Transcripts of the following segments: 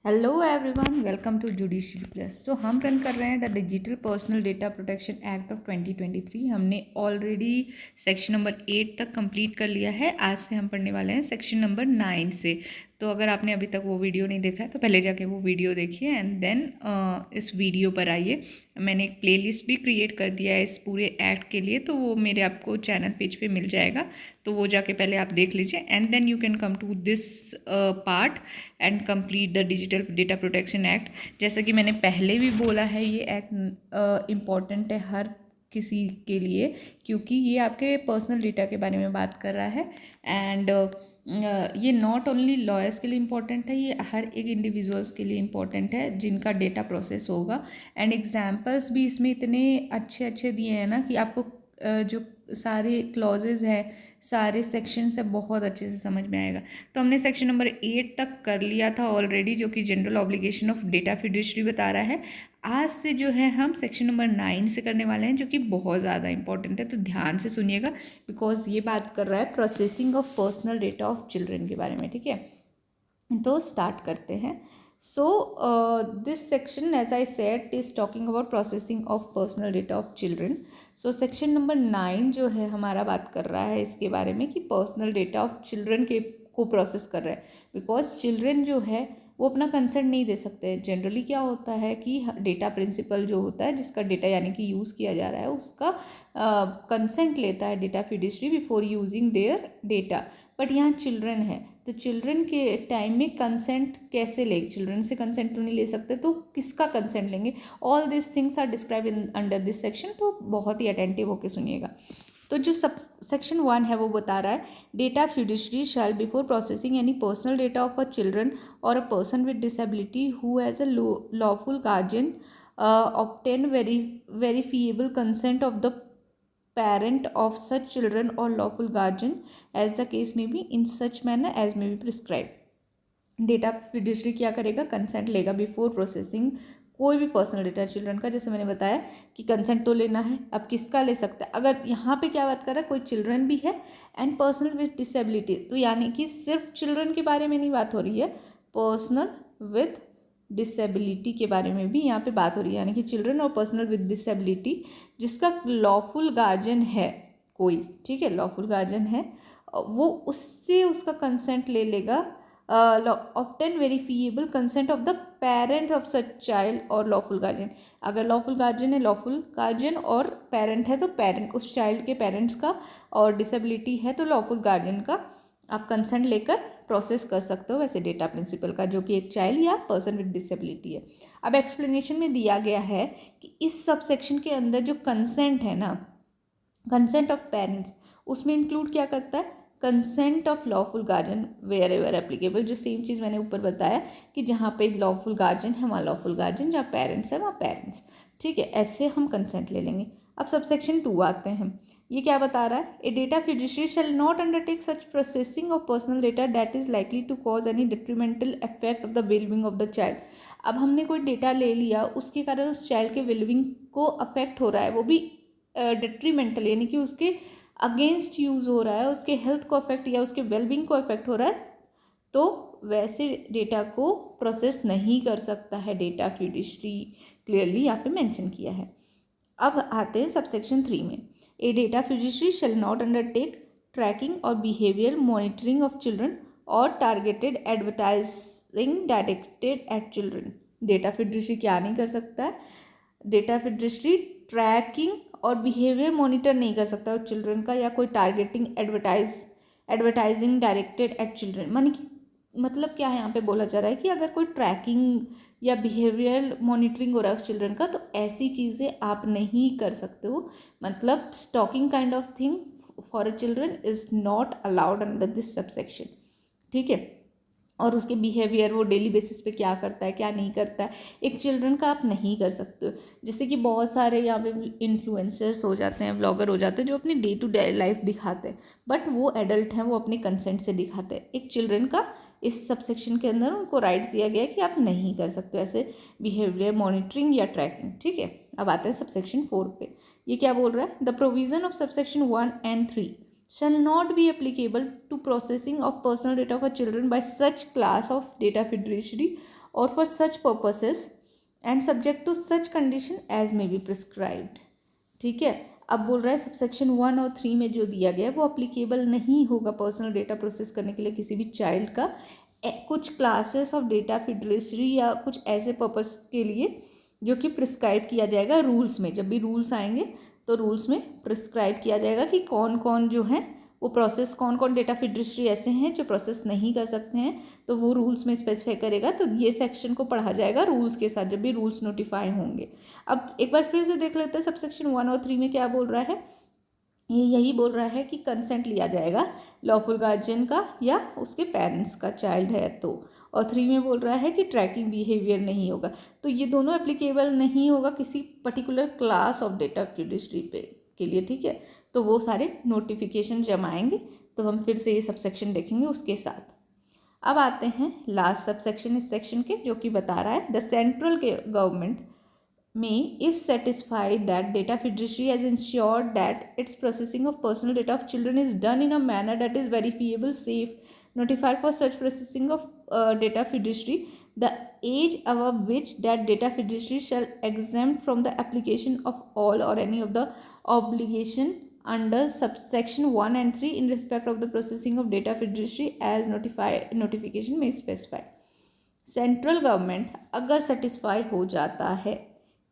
Hello everyone, welcome to judicial plus. So हम run कर रहे हैं the digital personal data protection act of 2023। हमने ऑलरेडी सेक्शन नंबर 8 तक कंप्लीट कर लिया है। आज से हम पढ़ने वाले हैं सेक्शन नंबर 9 से। तो अगर आपने अभी तक वो वीडियो नहीं देखा है तो पहले जाके वो वीडियो देखिए एंड देन इस वीडियो पर आइए। मैंने एक प्लेलिस्ट भी क्रिएट कर दिया है इस पूरे एक्ट के लिए, तो वो मेरे आपको चैनल पेज पे मिल जाएगा। तो वो जाके पहले आप देख लीजिए and then you can come to this part and complete the digital data protection act. जैसा कि मैंने पहले भी बोला है, ये एक्ट इम्पॉर्टेंट है हर किसी के लिए, क्योंकि ये आपके पर्सनल डेटा के बारे में बात कर रहा है। एंड ये नॉट ओनली लॉयर्स के लिए इम्पॉर्टेंट है, ये हर एक इंडिविजुअल्स के लिए इम्पॉर्टेंट है जिनका डेटा प्रोसेस होगा। एंड एग्जाम्पल्स भी इसमें इतने अच्छे अच्छे दिए हैं ना कि आपको जो सारे क्लॉजेज हैं, सारे सेक्शन है, बहुत अच्छे से समझ में आएगा। तो हमने सेक्शन नंबर 8 तक कर लिया था ऑलरेडी, जो कि general obligation of data fiduciary बता रहा है। आज से जो है हम सेक्शन नंबर 9 से करने वाले हैं, जो कि बहुत ज़्यादा इंपॉर्टेंट है। तो ध्यान से सुनिएगा, बिकॉज ये बात कर रहा है processing of personal data of children के बारे में। ठीक है, तो स्टार्ट करते हैं। So this section, as I said, is talking about processing of personal data of children. So section number 9 जो है हमारा बात कर रहा है इसके बारे में कि पर्सनल डेटा ऑफ चिल्ड्रन के को प्रोसेस कर रहा है। बिकॉज चिल्ड्रन जो है वो अपना कंसेंट नहीं दे सकते। जनरली क्या होता है कि डेटा प्रिंसिपल जो होता है, जिसका डेटा यानी कि यूज़ किया जा रहा है, उसका कंसेंट लेता है data fiduciary before using their data. But यहाँ चिल्ड्रन है, तो चिल्ड्रन के टाइम में कंसेंट कैसे ले, चिल्ड्रन से कंसेंट तो नहीं ले सकते, तो किसका कंसेंट लेंगे? All this things are describe in under this section. तो बहुत ही अटेंटिव होकर सुनिएगा। तो जो सब सेक्शन 1 है वो बता रहा है data fiduciary shall before processing any personal data of a children or a person with disability who has a lawful guardian obtain verifiable consent of the parent of such children or lawful guardian as the case may be in such manner as may be prescribed। Data fiduciary क्या करेगा? Consent लेगा before processing कोई भी personal data children का। जैसे मैंने बताया कि कंसेंट तो लेना है, अब किसका ले सकता है? अगर यहाँ पे क्या बात कर रहा है, कोई चिल्ड्रन भी है एंड पर्सनल विद डिसेबिलिटी, तो यानी कि सिर्फ चिल्ड्रन के बारे में नहीं बात हो रही है, पर्सनल विद डिसेबिलिटी के बारे में भी यहाँ पे बात हो रही है। यानी कि चिल्ड्रन और पर्सनल विद डिसेबिलिटी जिसका लॉफुल गार्जियन है कोई, ठीक है, लॉफुल गार्जियन है, वो उससे उसका कंसेंट ले लेगा। Obtain verifiable consent of the parent of such child और लॉफुल गार्जियन। अगर लॉफुल गार्जियन है, लॉफुल गार्जियन और पेरेंट है तो पेरेंट उस चाइल्ड के पेरेंट्स का, और डिसेबिलिटी है तो लॉफुल गार्जियन का आप कंसेंट लेकर प्रोसेस कर सकते हो, वैसे डेटा प्रिंसिपल का, जो कि एक चाइल्ड या पर्सन विद डिसेबिलिटी है। अब एक्सप्लेनेशन में दिया गया है कि इस सब सेक्शन के अंदर जो कंसेंट है ना, कंसेंट ऑफ पेरेंट्स, उसमें इंक्लूड क्या करता है? Consent of lawful guardian wherever applicable. जो सेम चीज़ मैंने ऊपर बताया कि जहाँ पे लॉफुल गार्जियन है वहाँ लॉफुल गार्जियन, जहाँ पेरेंट्स है वहाँ पेरेंट्स। ठीक है, ऐसे हम कंसेंट ले लेंगे। अब सबसेक्शन 2 आते हैं। ये क्या बता रहा है? A data fiduciary shall not undertake such processing of personal data that is likely to cause any detrimental effect of the wellbeing of the child. अब हमने कोई डेटा ले लिया, उसके कारण उस चाइल्ड के वेलबींग को अफेक्ट हो रहा है, वो भी डिट्रीमेंटल यानी कि उसके अगेंस्ट यूज़ हो रहा है, उसके हेल्थ को अफेक्ट या उसके वेलबींग को अफेक्ट हो रहा है, तो वैसे डेटा को प्रोसेस नहीं कर सकता है डेटा फिड्यूशरी। क्लियरली यहाँ पे मेंशन किया है। अब आते हैं सबसेक्शन 3 में। A data fiduciary shall not undertake tracking और behaviour monitoring of children or targeted advertising directed at children. Data fiduciary क्या नहीं कर सकता है? डेटा फिड्यूशरी ट्रैकिंग और बिहेवियर मॉनिटर नहीं कर सकता है चिल्ड्रन का, या कोई targeting advertising directed at children. मतलब क्या है यहाँ पे बोला जा रहा है कि अगर कोई ट्रैकिंग या बिहेवियर मॉनिटरिंग हो रहा है उस चिल्ड्रन का, तो ऐसी चीज़ें आप नहीं कर सकते हो। मतलब stalking kind of thing for a children is not allowed under this subsection. ठीक है, और उसके बिहेवियर, वो डेली बेसिस पे क्या करता है क्या नहीं करता है, एक चिल्ड्रन का आप नहीं कर सकते हो। जैसे कि बहुत सारे यहाँ पे इन्फ्लुएंसर्स हो जाते हैं, ब्लॉगर हो जाते हैं, जो अपनी डे टू डे लाइफ दिखाते हैं, बट वो एडल्ट हैं, वो अपने कंसेंट से दिखाते हैं। एक चिल्ड्रन का इस सबसेक्शन के अंदर उनको राइट्स दिया गया है कि आप नहीं कर सकते ऐसे बिहेवियर मॉनिटरिंग या ट्रैकिंग। ठीक है, अब आते हैं सबसेक्शन 4 पे। ये क्या बोल रहा है? The provision of subsection 1 and 3 shall not be applicable to processing of personal data for children by such class of data fiduciary और for such purposes and subject to such condition as may be prescribed. ठीक है, अब बोल रहा है subsection 1 और 3 में जो दिया गया है वो अप्लीकेबल नहीं होगा पर्सनल डेटा प्रोसेस करने के लिए किसी भी चाइल्ड का कुछ क्लासेस ऑफ डेटा फिडरेटरी या कुछ ऐसे पर्पस के लिए जो कि प्रिस्क्राइब किया जाएगा रूल्स में। जब भी रूल्स आएंगे तो रूल्स में प्रिस्क्राइब किया जाएगा कि कौन कौन जो है वो प्रोसेस, कौन कौन डेटा फिडरेटरी ऐसे हैं जो प्रोसेस नहीं कर सकते हैं, तो वो रूल्स में स्पेसिफाई करेगा। तो ये सेक्शन को पढ़ा जाएगा रूल्स के साथ जब भी रूल्स नोटिफाई होंगे। अब एक बार फिर से देख लेते हैं सबसेक्शन 1 और 3 में क्या बोल रहा है। ये यही बोल रहा है कि कंसेंट लिया जाएगा लॉफुल गार्जियन का या उसके पेरेंट्स का, चाइल्ड है तो। और 3 में बोल रहा है कि ट्रैकिंग बिहेवियर नहीं होगा। तो ये दोनों एप्लीकेबल नहीं होगा किसी पर्टिकुलर क्लास ऑफ डेटा फिडरेटरी पे के लिए। ठीक है, तो वो सारे नोटिफिकेशन जब आएंगे तो हम फिर से ये सबसेक्शन देखेंगे उसके साथ। अब आते हैं लास्ट सबसेक्शन इस सेक्शन के, जो कि बता रहा है the central government may, if satisfied that data fiduciary has ensured that its processing of personal data of children is done in a manner that is verifiable, safe, notified for such processing of data fiduciary, the age above which that data fiduciary shall exempt from the application of all or any of the obligation under subsection 1 and 3 in respect of the processing of data fiduciary as notification may specify। Central government अगर satisfy हो जाता है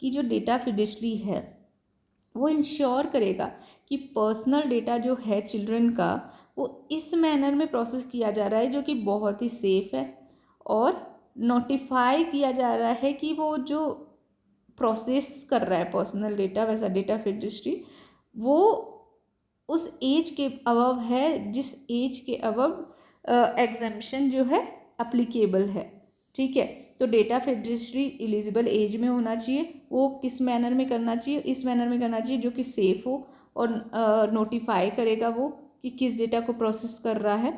कि जो data फिडरेटरी है वो ensure करेगा कि पर्सनल डेटा जो है चिल्ड्रन का वो इस मैनर में प्रोसेस किया जा रहा है जो कि बहुत ही सेफ है, और नोटिफाई किया जा रहा है कि वो जो प्रोसेस कर रहा है पर्सनल डेटा वैसा डेटा फिडरेटरी वो उस एज के अबव है जिस एज के अबव एग्जम्पशन जो है अप्लीकेबल है। ठीक है, तो डेटा फिडरेटरी एलिजिबल एज में होना चाहिए। वो किस मैनर में करना चाहिए, इस मैनर में करना चाहिए जो कि सेफ हो, और नोटिफाई करेगा वो कि किस डेटा को प्रोसेस कर रहा है।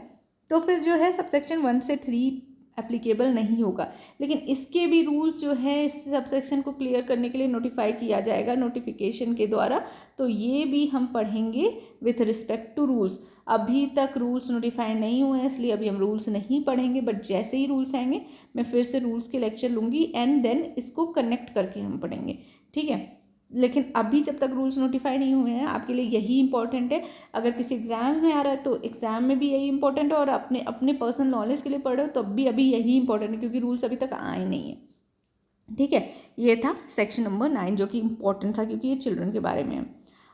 तो फिर जो है सबसेक्शन 1 से 3 एप्लीकेबल नहीं होगा। लेकिन इसके भी रूल्स जो है इस सबसेक्शन को क्लियर करने के लिए नोटिफाई किया जाएगा नोटिफिकेशन के द्वारा, तो ये भी हम पढ़ेंगे विथ रिस्पेक्ट टू रूल्स। अभी तक रूल्स नोटिफाई नहीं हुए हैं इसलिए अभी हम रूल्स नहीं पढ़ेंगे, बट जैसे ही रूल्स आएंगे मैं फिर से रूल्स के लेक्चर लूँगी एंड देन इसको कनेक्ट करके हम पढ़ेंगे। ठीक है, लेकिन अभी जब तक रूल्स नोटिफाई नहीं हुए हैं आपके लिए यही इंपॉर्टेंट है। अगर किसी एग्जाम में आ रहा है तो एग्जाम में भी यही इंपॉर्टेंट है, और अपने अपने पर्सनल नॉलेज के लिए पढ़ रहे हो तो भी अभी यही इंपॉर्टेंट है क्योंकि रूल्स अभी तक आए नहीं है। ठीक है, ये था सेक्शन नंबर 9 जो कि इंपॉर्टेंट था क्योंकि ये चिल्ड्रन के बारे में है।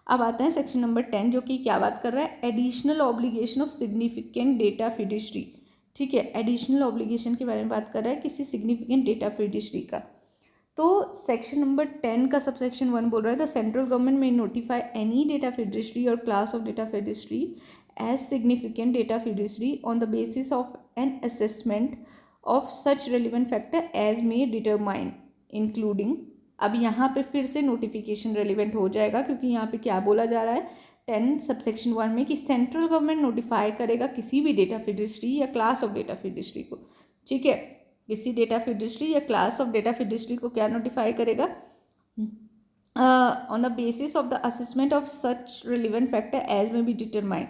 अब आता है सेक्शन नंबर 10 जो कि क्या बात कर रहा है, additional obligation of significant data fiduciary. ठीक है, एडिशनल ऑब्लिगेशन के बारे में बात कर रहा है किसी सिग्निफिकेंट डेटा फिडरेटरी का। तो सेक्शन नंबर 10 का सबसेक्शन 1 बोल रहा है the central government may notify any data fiduciary or class of data fiduciary as significant data fiduciary on the basis of an assessment of such relevant factor as may determine including. अब यहाँ पे फिर से notification relevant हो जाएगा क्योंकि यहाँ पे क्या बोला जा रहा है 10 सबसेक्शन 1 में कि सेंट्रल गवर्नमेंट नोटिफाई करेगा किसी भी डेटा फिडरेटरी या क्लास ऑफ डेटा फिडरेटरी को। ठीक है, किसी डेटा फिडरेटरी या क्लास ऑफ डेटा फिडरेटरी को क्या नोटिफाई करेगा, on the basis of the assessment of such relevant factor as may be determine.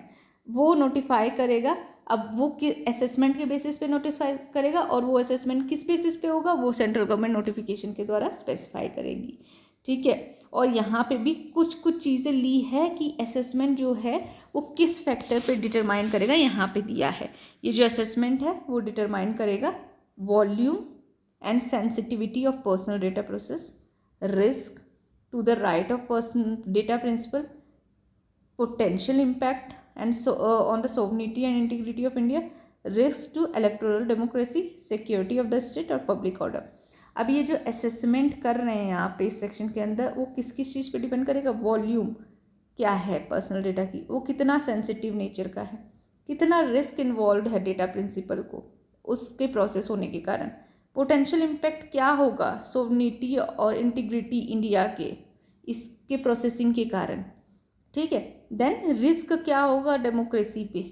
वो नोटिफाई करेगा। अब वो असेसमेंट के बेसिस पे नोटिफाई करेगा, और वो असेसमेंट किस बेसिस पे होगा वो सेंट्रल गवर्नमेंट नोटिफिकेशन के द्वारा स्पेसिफाई करेगी। ठीक है, और यहाँ पे भी कुछ कुछ चीज़ें ली है कि असेसमेंट जो है वो किस फैक्टर पे डिटरमाइन करेगा, यहाँ पे दिया है। ये जो असेसमेंट है वो डिटरमाइन करेगा volume and sensitivity of personal data process, risk to the right of personal data principal, potential impact and on the sovereignty and integrity of India, risk to electoral democracy, security of the state और public order। अब ये जो assessment कर रहे हैं यहाँ पे इस सेक्शन के अंदर वो किस किस चीज़ पे डिपेंड करेगा, वॉल्यूम क्या है पर्सनल डेटा की, वो कितना सेंसिटिव नेचर का है, कितना रिस्क इन्वॉल्व है डेटा प्रिंसिपल को उसके प्रोसेस होने के कारण, पोटेंशियल इम्पैक्ट क्या होगा सोवनिटी और इंटीग्रिटी इंडिया के इसके प्रोसेसिंग के कारण। ठीक है, देन रिस्क क्या होगा डेमोक्रेसी पे,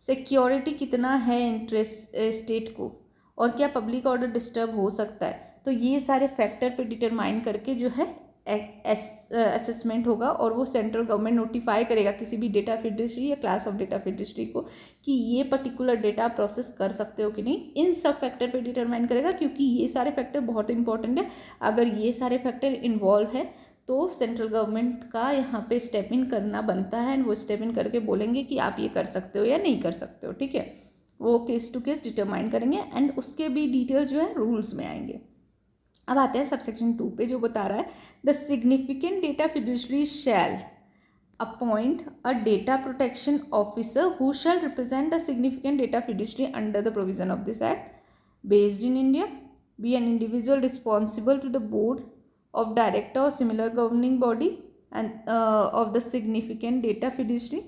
सिक्योरिटी कितना है इंटरेस्ट स्टेट को, और क्या पब्लिक ऑर्डर डिस्टर्ब हो सकता है। तो ये सारे फैक्टर पे डिटरमाइन करके जो है असेसमेंट होगा और वो सेंट्रल गवर्नमेंट नोटिफाई करेगा किसी भी डेटा फिडुशरी या क्लास ऑफ डेटा फिडुशरी को कि ये पर्टिकुलर डेटा प्रोसेस कर सकते हो कि नहीं। इन सब फैक्टर पे डिटरमाइन करेगा, क्योंकि ये सारे फैक्टर बहुत इंपॉर्टेंट है। अगर ये सारे फैक्टर इन्वॉल्व है तो सेंट्रल गवर्नमेंट का यहाँ पे स्टेप इन करना बनता है, वो स्टेप इन करके बोलेंगे कि आप ये कर सकते हो या नहीं कर सकते हो, ठीक है। वो केस टू केस डिटरमाइन करेंगे एंड उसके भी डिटेल जो है रूल्स में आएंगे। अब आते हैं सबसेक्शन 2 पे, जो बता रहा है the significant data fiduciary shall appoint a data protection officer who shall represent the significant data fiduciary under the provision of this act based in India, be an individual responsible to the board of director or similar governing body and of the significant data fiduciary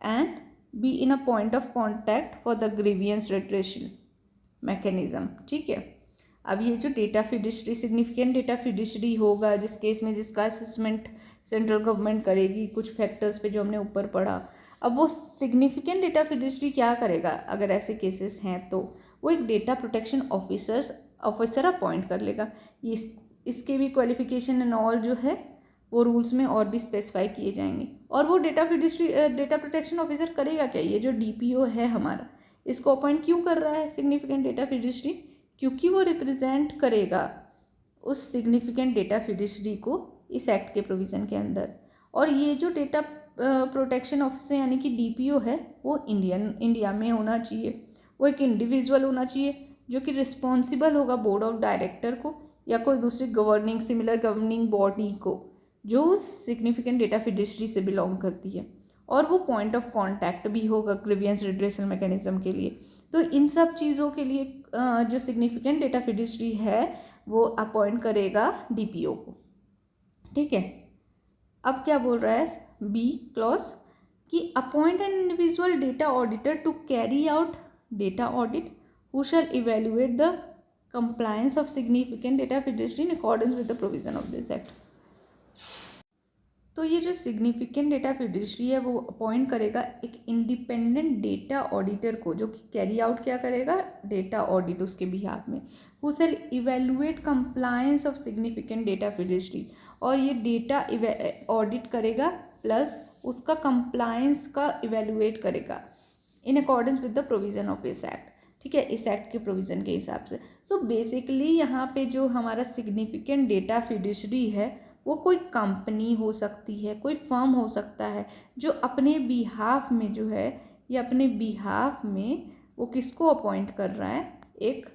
and be in a point of contact for the grievance redressal mechanism, ठीक है। अब ये जो data फिडुशरी significant data फिडुशरी होगा, जिस case में जिसका assessment central government करेगी कुछ फैक्टर्स पे जो हमने ऊपर पढ़ा, अब वो सिग्निफिकेंट डेटा फिडुशरी क्या करेगा अगर ऐसे केसेस हैं तो वो एक डेटा प्रोटेक्शन ऑफिसर अपॉइंट कर लेगा। ये इसके भी क्वालिफिकेशन एंड ऑल जो है वो रूल्स में और भी स्पेसिफाई किए जाएंगे। और वो डेटा प्रोटेक्शन ऑफिसर करेगा क्या, ये जो डीपीओ है हमारा, इसको अपॉइंट क्यों कर रहा है सिग्निफिकेंट डेटा फिडुशरी, क्योंकि वो रिप्रेजेंट करेगा उस सिग्निफिकेंट डेटा फिडुशरी को इस एक्ट के प्रोविज़न के अंदर। और ये जो डेटा प्रोटेक्शन ऑफिसर यानी कि डीपीओ है वो इंडिया में होना चाहिए, वो एक इंडिविजुअल होना चाहिए जो कि रिस्पॉन्सिबल होगा बोर्ड ऑफ डायरेक्टर को या कोई दूसरी सिमिलर गवर्निंग बॉडी को जो सिग्निफिकेंट डेटा फिडुशरी से बिलोंग करती है, और वो पॉइंट ऑफ कांटेक्ट भी होगा ग्रीवियंस रिड्रेसल मैकेनिज्म के लिए। तो इन सब चीज़ों के लिए जो सिग्निफिकेंट डेटा फिडुशरी है वो अपॉइंट करेगा डीपीओ को, ठीक है। अब क्या बोल रहा है बी क्लॉज कि appoint an individual data auditor to carry out data audit who shall evaluate the compliance of significant data fiduciary in accordance with the provision of this act। तो ये जो सिग्निफिकेंट डेटा फिडुशरी है वो appoint करेगा एक independent data auditor को, जो कि कैरी आउट क्या करेगा डेटा ऑडिट उसके बिहाफ में, who shall evaluate compliance of significant data fiduciary, और ये डेटा ऑडिट करेगा प्लस उसका कंप्लायंस का इवेल्युएट करेगा in accordance with the provision of this act, ठीक है, इस एक्ट के प्रोविज़न के हिसाब से। सो बेसिकली यहाँ पे जो हमारा सिग्निफिकेंट डेटा फिडुशरी है वो कोई कंपनी हो सकती है, कोई फर्म हो सकता है जो अपने बिहाफ में जो है या अपने बिहाफ में वो किसको अपॉइंट कर रहा है, एक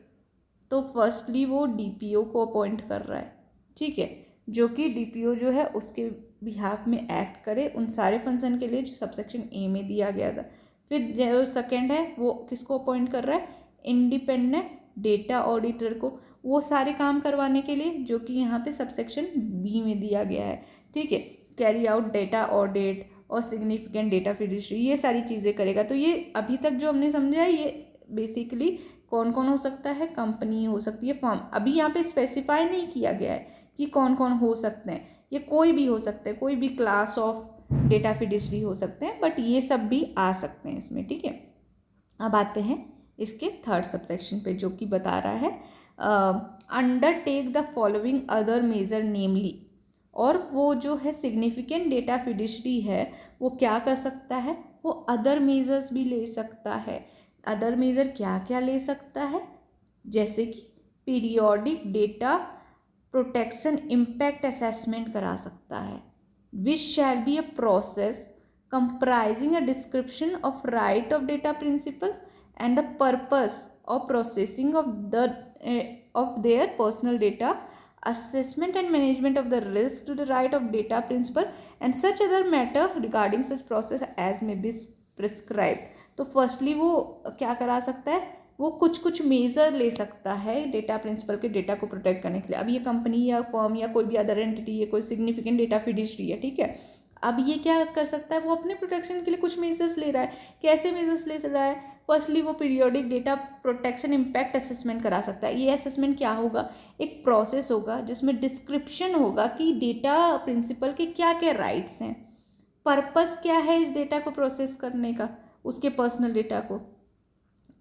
तो फर्स्टली वो डीपीओ को अपॉइंट कर रहा है, ठीक है, जो कि डीपीओ जो है उसके बिहाफ में एक्ट करे उन सारे फंक्शन के लिए जो सबसेक्शन ए में दिया गया था। फिर जो सेकेंड है वो किसको अपॉइंट कर रहा है इंडिपेंडेंट डेटा ऑडिटर को, वो सारे काम करवाने के लिए जो कि यहाँ पे सबसेक्शन बी में दिया गया है, ठीक है, कैरी आउट डेटा ऑडिट और सिग्निफिकेंट डेटा फिडुशरी ये सारी चीज़ें करेगा। तो ये अभी तक जो हमने समझा है ये बेसिकली कौन कौन हो सकता है, कंपनी हो सकती है, फर्म, अभी यहाँ पे स्पेसिफाई नहीं किया गया है कि कौन कौन हो सकते हैं, ये कोई भी हो सकते हैं, कोई भी क्लास ऑफ डेटा फिडुशरी हो सकते हैं, बट ये सब भी आ सकते हैं इसमें, ठीक है। अब आते हैं इसके थर्ड सबसेक्शन पे जो कि बता रहा है undertake the following other measure namely, और वो जो है सिग्निफिकेंट डेटा फिडुशरी है वो क्या कर सकता है, वो अदर मेजर्स भी ले सकता है। अदर मेजर क्या क्या ले सकता है, जैसे कि periodic data protection impact assessment करा सकता है, which shall be a process comprising a description of right of data principle and the purpose of processing of their personal data, assessment and management of the risk to the right of data principle and such other matter regarding such process as may be prescribed। तो firstly वो क्या करा सकता है, वो कुछ major ले सकता है डेटा प्रिंसिपल के डेटा को प्रोटेक्ट करने के लिए। अब ये कंपनी या फर्म या कोई भी अदर एंटिटी है, कोई सिग्निफिकेंट डेटा फिडुशरी है, ठीक है, अब ये क्या कर सकता है, वो अपने प्रोटेक्शन के लिए कुछ मेजर्स ले रहा है। कैसे मेजर्स ले रहा है, फर्स्टली वो periodic data protection impact assessment करा सकता है। ये असेसमेंट क्या होगा, एक प्रोसेस होगा जिसमें डिस्क्रिप्शन होगा कि डेटा प्रिंसिपल के क्या क्या राइट्स हैं, पर्पस क्या है इस डेटा को प्रोसेस करने का, उसके पर्सनल डेटा को,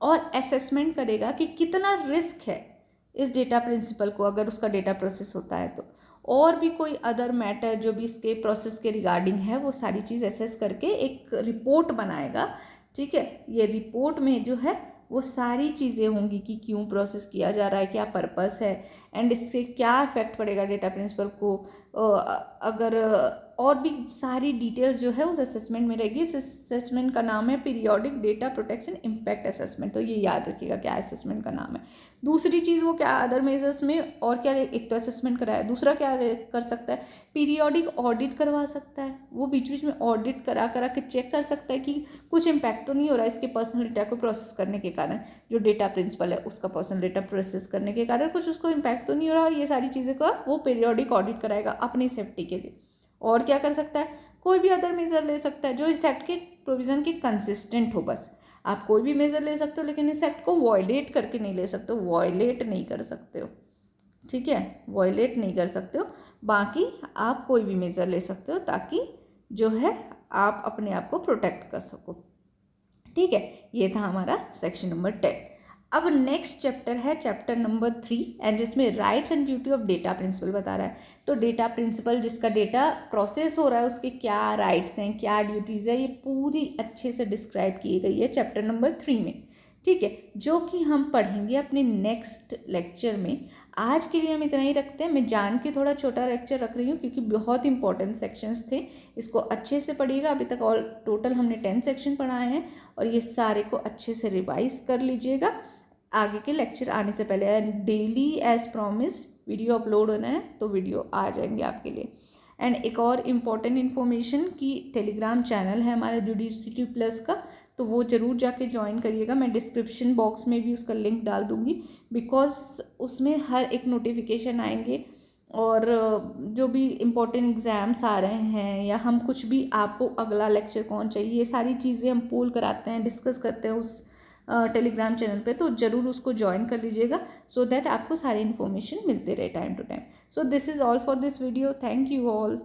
और असेसमेंट करेगा कि कितना रिस्क है इस डेटा प्रिंसिपल को अगर उसका डेटा प्रोसेस होता है तो, और भी कोई अदर मैटर जो भी इसके प्रोसेस के रिगार्डिंग है वो सारी चीज़ असेस करके एक रिपोर्ट बनाएगा। ठीक है, ये रिपोर्ट में जो है वो सारी चीज़ें होंगी कि क्यों प्रोसेस किया जा रहा है, क्या पर्पस है, एंड इससे क्या इफेक्ट पड़ेगा डेटा प्रिंसिपल को, अगर और भी सारी डिटेल्स जो है उस असेसमेंट में रहेगी। इस असेसमेंट का नाम है periodic data protection impact assessment, तो ये याद रखिएगा क्या असेसमेंट का नाम है। दूसरी चीज़ वो क्या अदर मेजर्स में और क्या, एक तो असेसमेंट कराया, दूसरा क्या कर सकता है, पीरियोडिक ऑडिट करवा सकता है। वो बीच बीच में ऑडिट करा करा के चेक कर सकता है कि कुछ इम्पैक्ट तो नहीं हो रहा है इसके पर्सनल डेटा को प्रोसेस करने के कारण, जो डेटा प्रिंसिपल है उसका पर्सनल डेटा प्रोसेस करने के कारण कुछ उसको इम्पैक्ट तो नहीं हो रहा। ये सारी चीज़ें का वो पीरियोडिक ऑडिट कराएगा अपनी सेफ्टी के लिए। और क्या कर सकता है, कोई भी अदर मेजर ले सकता है जो इस एक्ट के प्रोविज़न के कंसिस्टेंट हो। बस आप कोई भी मेजर ले सकते हो, लेकिन इस एक्ट को वॉयलेट करके नहीं ले सकते हो, वॉयलेट नहीं कर सकते हो। ठीक है, वॉयलेट नहीं कर सकते हो। बाकी आप कोई भी मेजर ले सकते हो ताकि जो है आप अपने आप को प्रोटेक्ट कर सको। ठीक है, ये था हमारा सेक्शन नंबर 10। अब नेक्स्ट चैप्टर है चैप्टर नंबर 3, एंड जिसमें rights and duty of data principal बता रहा है। तो डेटा प्रिंसिपल जिसका डेटा प्रोसेस हो रहा है उसके क्या राइट्स हैं, क्या ड्यूटीज़ है, ये पूरी अच्छे से डिस्क्राइब की गई है चैप्टर नंबर 3 में। ठीक है, जो कि हम पढ़ेंगे अपने नेक्स्ट लेक्चर में। आज के लिए हम इतना ही रखते हैं। मैं जान के थोड़ा छोटा लेक्चर रख रही हूँ क्योंकि बहुत इंपॉर्टेंट सेक्शंस थे, इसको अच्छे से पढ़िएगा। अभी तक ऑल टोटल हमने 10 सेक्शन पढ़ाए हैं और ये सारे को अच्छे से रिवाइज कर लीजिएगा आगे के लेक्चर आने से पहले। And daily as promised video upload होना है तो वीडियो आ जाएंगे आपके लिए। एंड एक और इम्पॉर्टेंट इन्फॉर्मेशन कि टेलीग्राम चैनल है हमारा जुडिशरी प्लस का, तो वो ज़रूर जाके ज्वाइन करिएगा। मैं डिस्क्रिप्शन बॉक्स में भी उसका लिंक डाल दूँगी, बिकॉज उसमें हर एक नोटिफिकेशन आएंगे और जो भी इम्पोर्टेंट एग्ज़ाम्स आ रहे हैं या हम कुछ भी आपको अगला लेक्चर कौन चाहिए, ये सारी चीज़ें हम पोल कराते हैं, डिस्कस करते हैं उस टेलीग्राम चैनल पे, तो ज़रूर उसको ज्वाइन कर लीजिएगा सो दैट आपको सारी इन्फॉर्मेशन मिलते रहे time to time. So this is all for this video. Thank you all.